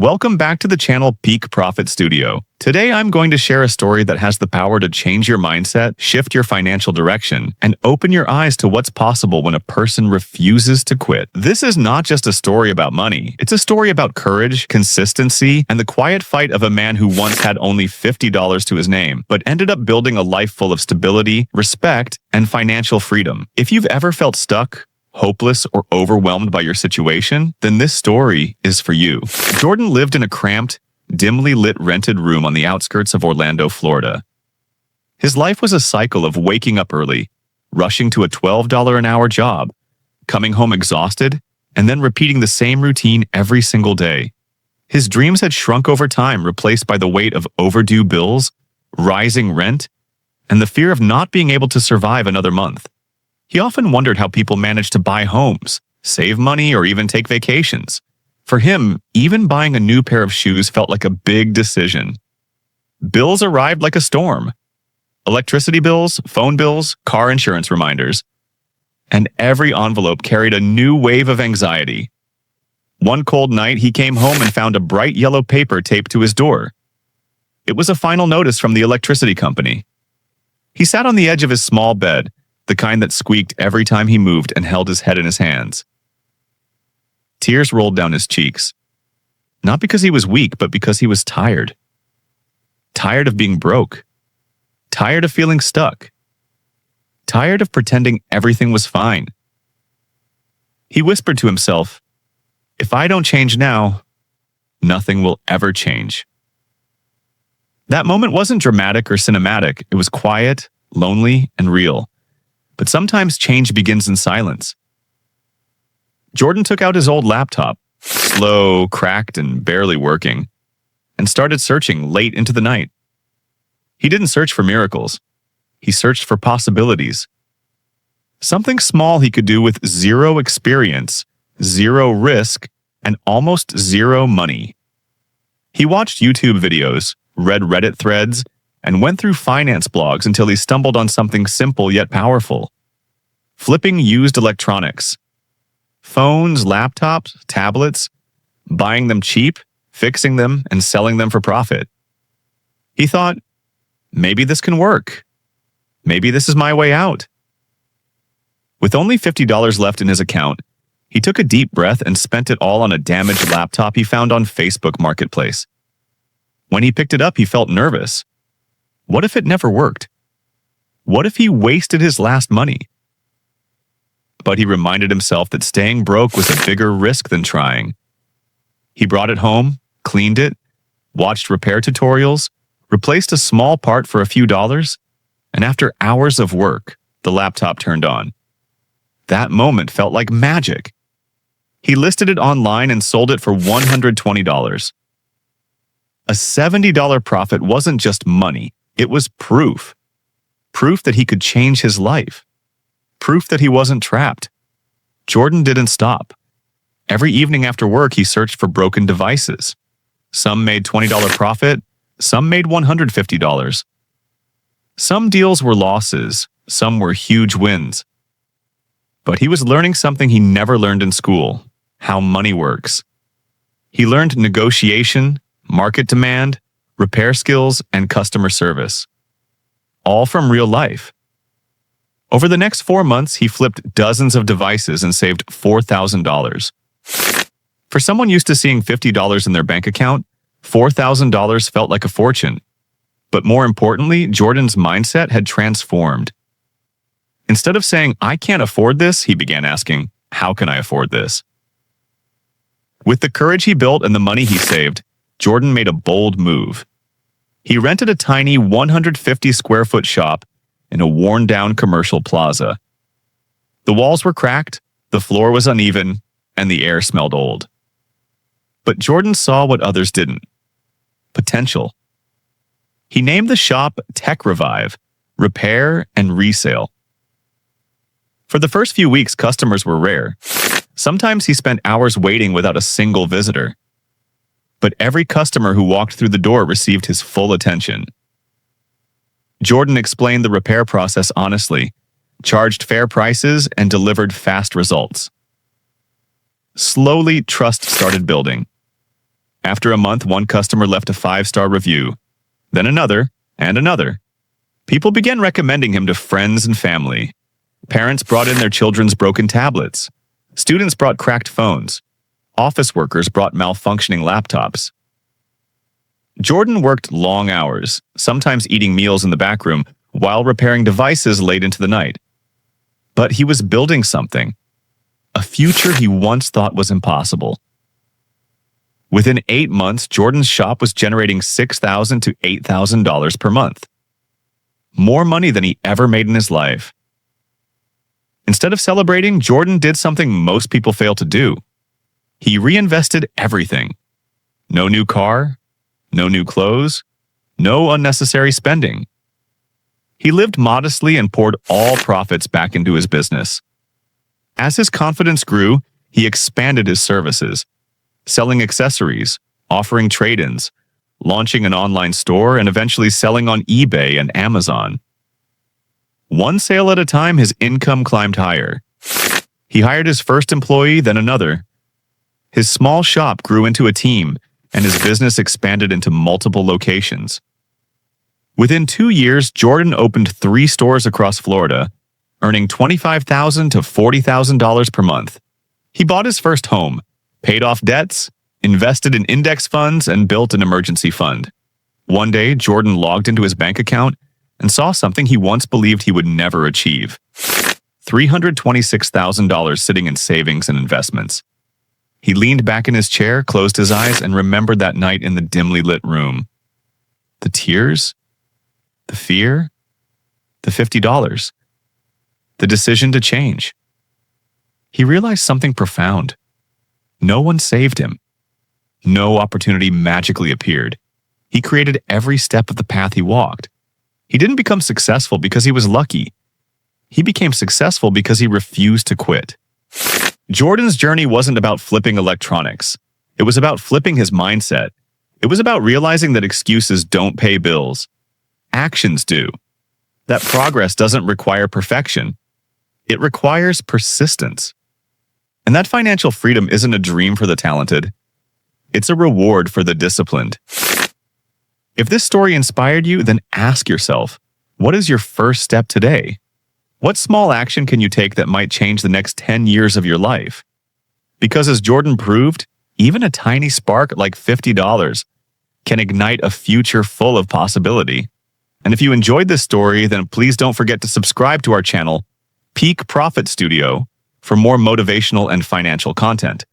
Welcome back to the channel Peak Profit Studio. Today I'm going to share a story that has the power to change your mindset, shift your financial direction, and open your eyes to what's possible when a person refuses to quit. This is not just a story about money. It's a story about courage, consistency, and the quiet fight of a man who once had only $50 to his name, but ended up building a life full of stability, respect, and financial freedom. If you've ever felt stuck, hopeless, or overwhelmed by your situation, then this story is for you. Jordan lived in a cramped, dimly lit rented room on the outskirts of Orlando, Florida. His life was a cycle of waking up early, rushing to a $12 an hour job, coming home exhausted, and then repeating the same routine every single day. His dreams had shrunk over time, replaced by the weight of overdue bills, rising rent, and the fear of not being able to survive another month. He often wondered how people managed to buy homes, save money, or even take vacations. For him, even buying a new pair of shoes felt like a big decision. Bills arrived like a storm. Electricity bills, phone bills, car insurance reminders. And every envelope carried a new wave of anxiety. One cold night, he came home and found a bright yellow paper taped to his door. It was a final notice from the electricity company. He sat on the edge of his small bed, the kind that squeaked every time he moved, and held his head in his hands. Tears rolled down his cheeks. Not because he was weak, but because he was tired. Tired of being broke. Tired of feeling stuck. Tired of pretending everything was fine. He whispered to himself, "If I don't change now, nothing will ever change." That moment wasn't dramatic or cinematic. It was quiet, lonely, and real. But sometimes change begins in silence. Jordan took out his old laptop, slow, cracked, and barely working, and started searching late into the night. He didn't search for miracles. He searched for possibilities. Something small he could do with zero experience, zero risk, and almost zero money. He watched YouTube videos, read Reddit threads, and went through finance blogs until he stumbled on something simple yet powerful. Flipping used electronics. Phones, laptops, tablets, buying them cheap, fixing them, and selling them for profit. He thought, maybe this can work. Maybe this is my way out. With only $50 left in his account, he took a deep breath and spent it all on a damaged laptop he found on Facebook Marketplace. When he picked it up, he felt nervous. What if it never worked? What if he wasted his last money? But he reminded himself that staying broke was a bigger risk than trying. He brought it home, cleaned it, watched repair tutorials, replaced a small part for a few dollars, and after hours of work, the laptop turned on. That moment felt like magic. He listed it online and sold it for $120. A $70 profit wasn't just money. It was proof. Proof that he could change his life. Proof that he wasn't trapped. Jordan didn't stop. Every evening after work, he searched for broken devices. Some made $20 profit, some made $150. Some deals were losses, some were huge wins. But he was learning something he never learned in school: how money works. He learned negotiation, market demand, repair skills, and customer service. All from real life. Over the next 4 months, he flipped dozens of devices and saved $4,000. For someone used to seeing $50 in their bank account, $4,000 felt like a fortune. But more importantly, Jordan's mindset had transformed. Instead of saying, "I can't afford this," he began asking, "How can I afford this?" With the courage he built and the money he saved, Jordan made a bold move. He rented a tiny 150 square foot shop in a worn-down commercial plaza. The walls were cracked, the floor was uneven, and the air smelled old. But Jordan saw what others didn't: potential. He named the shop Tech Revive, Repair and Resale. For the first few weeks, customers were rare. Sometimes he spent hours waiting without a single visitor. But every customer who walked through the door received his full attention. Jordan explained the repair process honestly, charged fair prices, and delivered fast results. Slowly, trust started building. After a month, one customer left a 5-star review, then another and another. People began recommending him to friends and family. Parents brought in their children's broken tablets. Students brought cracked phones. Office workers brought malfunctioning laptops. Jordan worked long hours, sometimes eating meals in the back room while repairing devices late into the night. But he was building something, a future he once thought was impossible. Within 8 months, Jordan's shop was generating $6,000 to $8,000 per month. More money than he ever made in his life. Instead of celebrating, Jordan did something most people fail to do. He reinvested everything. No new car, no new clothes, no unnecessary spending. He lived modestly and poured all profits back into his business. As his confidence grew, he expanded his services, selling accessories, offering trade-ins, launching an online store, and eventually selling on eBay and Amazon. One sale at a time, his income climbed higher. He hired his first employee, then another. His small shop grew into a team, and his business expanded into multiple locations. Within 2 years, Jordan opened 3 stores across Florida, earning $25,000 to $40,000 per month. He bought his first home, paid off debts, invested in index funds, and built an emergency fund. One day, Jordan logged into his bank account and saw something he once believed he would never achieve: $326,000 sitting in savings and investments. He leaned back in his chair, closed his eyes, and remembered that night in the dimly lit room. The tears, the fear, the $50, the decision to change. He realized something profound. No one saved him. No opportunity magically appeared. He created every step of the path he walked. He didn't become successful because he was lucky. He became successful because he refused to quit. Jordan's journey wasn't about flipping electronics. It was about flipping his mindset. It was about realizing that excuses don't pay bills. Actions do. That progress doesn't require perfection. It requires persistence. And that financial freedom isn't a dream for the talented. It's a reward for the disciplined. If this story inspired you, then ask yourself, what is your first step today? What small action can you take that might change the next 10 years of your life? Because as Jordan proved, even a tiny spark like $50 can ignite a future full of possibility. And if you enjoyed this story, then please don't forget to subscribe to our channel, Peak Profit Studio, for more motivational and financial content.